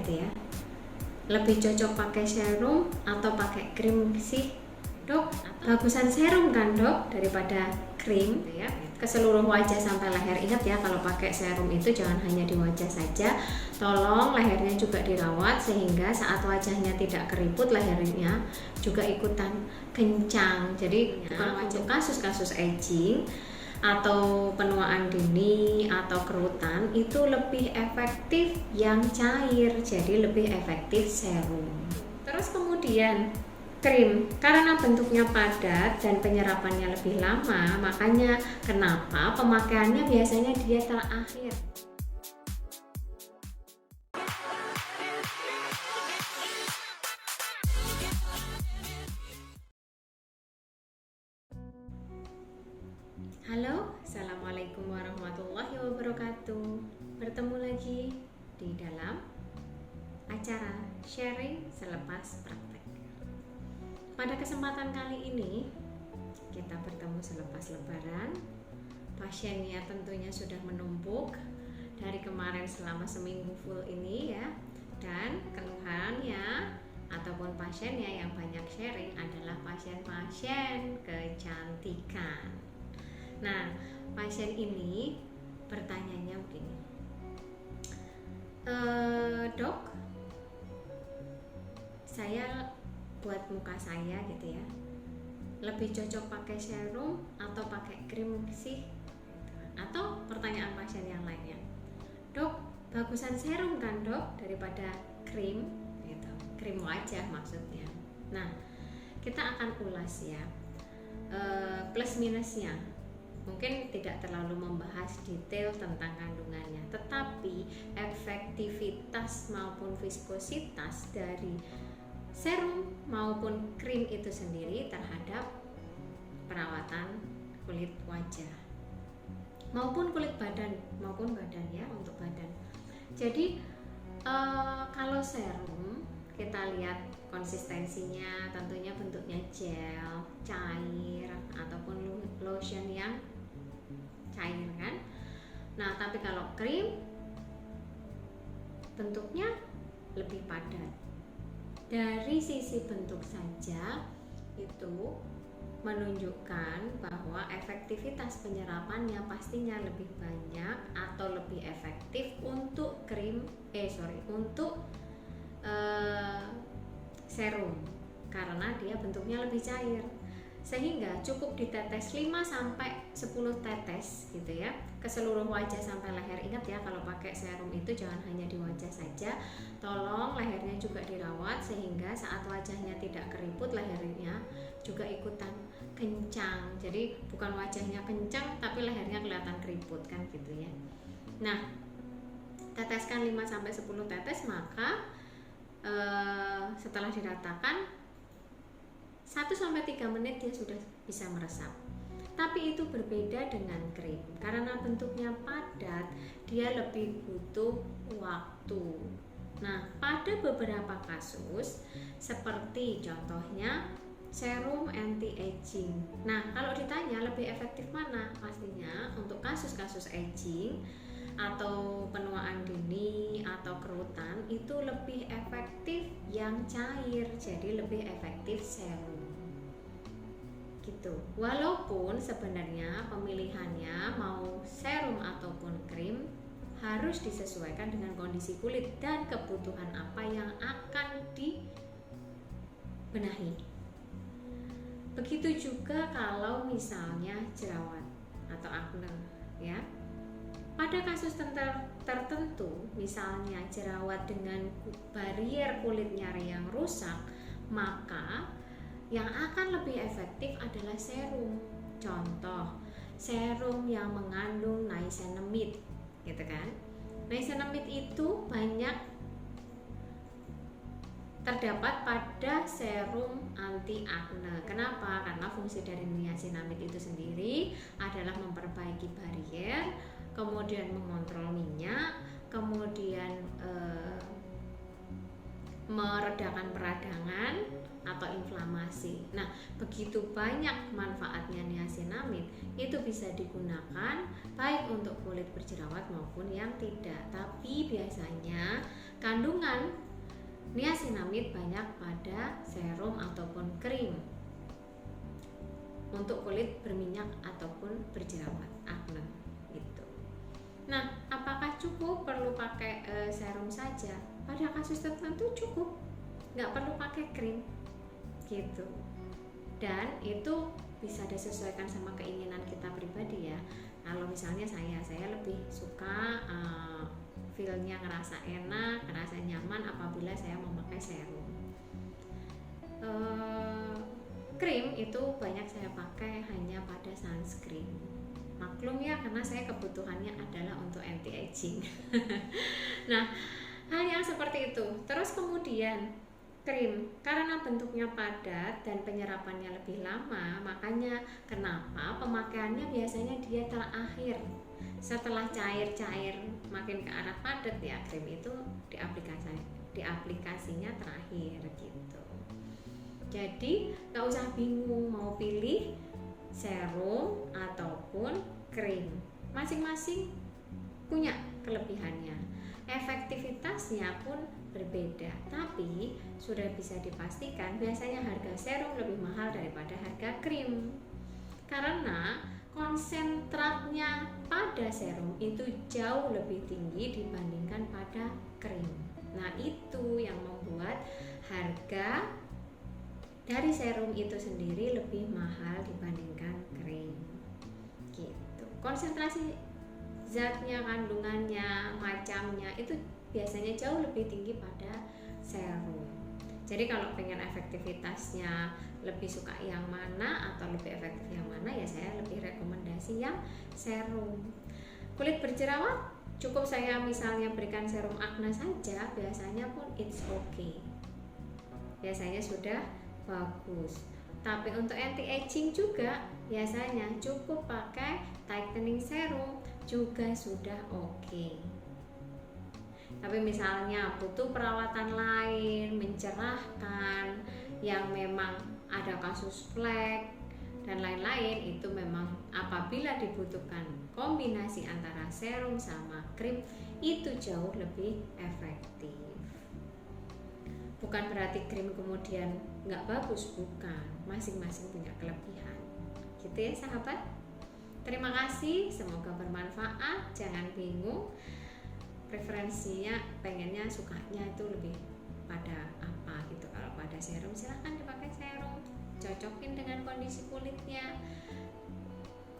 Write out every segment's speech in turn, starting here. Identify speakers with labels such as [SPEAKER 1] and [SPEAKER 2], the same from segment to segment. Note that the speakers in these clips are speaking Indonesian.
[SPEAKER 1] gitu ya, lebih cocok pakai serum atau pakai krim sih dok? Bagusan serum kan dok daripada krim gitu ya, ke seluruh wajah sampai leher. Ingat ya, kalau pakai serum itu jangan hanya di wajah saja, tolong lehernya juga dirawat sehingga saat wajahnya tidak keriput, lehernya juga ikutan kencang. Jadi bukan untuk kasus-kasus aging atau penuaan dini atau kerutan, itu lebih efektif yang cair, jadi lebih efektif serum. Terus kemudian krim, karena bentuknya padat dan penyerapannya lebih lama, makanya kenapa pemakaiannya biasanya dia terakhir. Halo, assalamualaikum warahmatullahi wabarakatuh. Bertemu lagi di dalam acara sharing selepas praktek. Pada kesempatan kali ini kita bertemu selepas lebaran. Pasiennya tentunya sudah menumpuk dari kemarin selama seminggu full ini ya. Dan keluhannya ataupun pasiennya yang banyak sharing adalah pasien-pasien kecantikan. Nah, pasien ini pertanyaannya begini, dok, saya buat muka saya gitu ya, lebih cocok pakai serum atau pakai krim sih? Atau pertanyaan pasien yang lainnya, dok, bagusan serum kan dok daripada krim gitu, krim wajah maksudnya. Nah, kita akan ulas ya plus minusnya. Mungkin tidak terlalu membahas detail tentang kandungannya, tetapi efektivitas maupun viskositas dari serum maupun krim itu sendiri terhadap perawatan kulit wajah maupun kulit badan, maupun badan ya, untuk badan. Jadi kalau serum kita lihat konsistensinya, tentunya bentuknya gel, cair, ataupun lotion yang cair kan. Nah, tapi kalau krim bentuknya lebih padat. Dari sisi bentuk saja itu menunjukkan bahwa efektivitas penyerapannya pastinya lebih banyak atau lebih efektif untuk untuk serum, karena dia bentuknya lebih cair, sehingga cukup ditetes 5-10 tetes gitu ya, ke seluruh wajah sampai leher. Ingat ya, kalau pakai serum itu jangan hanya di wajah saja, tolong lehernya juga dirawat sehingga saat wajahnya tidak keriput, lehernya juga ikutan kencang. Jadi bukan wajahnya kencang tapi lehernya kelihatan keriput kan gitu ya. Nah, teteskan 5-10 tetes, maka setelah diratakan 1-3 menit dia sudah bisa meresap. Tapi itu berbeda dengan krim, karena bentuknya padat, dia lebih butuh waktu. Nah, pada beberapa kasus seperti contohnya serum anti-aging. Nah, kalau ditanya lebih efektif mana? Pastinya untuk kasus-kasus aging atau penuaan dini atau kerutan itu lebih efektif yang cair, jadi lebih efektif serum gitu. Walaupun sebenarnya pemilihannya mau serum ataupun krim harus disesuaikan dengan kondisi kulit dan kebutuhan apa yang akan dibenahi. Begitu juga kalau misalnya jerawat atau akne ya. Pada kasus tertentu, misalnya jerawat dengan barier kulit nyari yang rusak, maka yang akan lebih efektif adalah serum. Contoh, serum yang mengandung niacinamide, gitu kan? Niacinamide itu banyak terdapat pada serum anti akne. Kenapa? Karena fungsi dari niacinamide itu sendiri adalah memperbaiki barier, kemudian mengontrol minyak, kemudian meredakan peradangan, atau inflamasi. Nah, begitu banyak manfaatnya niacinamide, itu bisa digunakan baik untuk kulit berjerawat maupun yang tidak. Tapi biasanya kandungan niacinamide banyak pada serum ataupun krim untuk kulit berminyak ataupun berjerawat, akne gitu. Nah, apakah cukup perlu pakai serum saja? Pada kasus tertentu cukup, nggak perlu pakai krim gitu. Dan itu bisa disesuaikan sama keinginan kita pribadi ya. Kalau misalnya saya lebih suka feel-nya ngerasa enak, ngerasa nyaman apabila saya memakai serum. Krim itu banyak saya pakai hanya pada sunscreen. Maklum ya, karena saya kebutuhannya adalah untuk anti aging. Nah, hal yang seperti itu. Terus kemudian krim, karena bentuknya padat dan penyerapannya lebih lama, makanya kenapa pemakaiannya biasanya dia terakhir. Setelah cair-cair makin ke arah padat ya, krim itu di aplikasinya terakhir gitu. Jadi nggak usah bingung mau pilih serum ataupun krim, masing-masing punya kelebihannya. Efektivitasnya pun berbeda, tapi sudah bisa dipastikan biasanya harga serum lebih mahal daripada harga krim, karena konsentratnya pada serum itu jauh lebih tinggi dibandingkan pada krim. Nah, itu yang membuat harga dari serum itu sendiri lebih mahal dibandingkan krim gitu. Konsentrasi zatnya, kandungannya, macamnya itu biasanya jauh lebih tinggi pada serum. Jadi kalau pengen efektivitasnya lebih suka yang mana atau lebih efektif yang mana, ya saya lebih rekomendasi yang serum. Kulit berjerawat cukup saya misalnya berikan serum akne saja, biasanya pun it's okay, biasanya sudah bagus. Tapi untuk anti aging juga biasanya cukup pakai tightening serum juga sudah oke. Tapi misalnya butuh perawatan lain, mencerahkan, yang memang ada kasus flek dan lain-lain, itu memang apabila dibutuhkan kombinasi antara serum sama krim itu jauh lebih efektif. Bukan berarti krim kemudian nggak bagus, bukan, masing-masing punya kelebihan gitu ya sahabat. Terima kasih, semoga bermanfaat. Jangan bingung preferensinya, pengennya sukanya itu lebih pada apa gitu. Kalau pada serum silahkan dipakai serum, cocokin dengan kondisi kulitnya,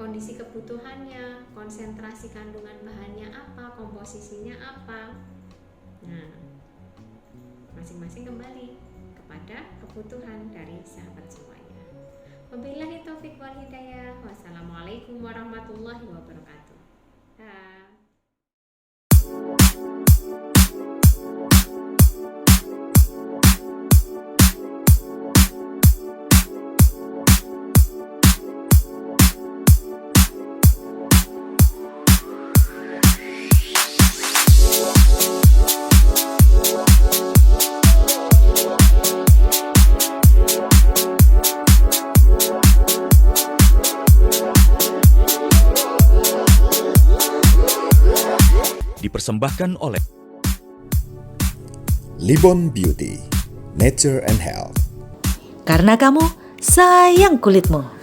[SPEAKER 1] kondisi kebutuhannya, konsentrasi kandungan bahannya apa, komposisinya apa. Nah, masing-masing kembali kepada kebutuhan dari sahabat semuanya. Wabillahi taufiq wal hidayah. Wassalamualaikum warahmatullahi wabarakatuh. Dah.
[SPEAKER 2] Dipersembahkan oleh
[SPEAKER 3] Libon Beauty, Nature and Health.
[SPEAKER 4] Karena kamu sayang kulitmu.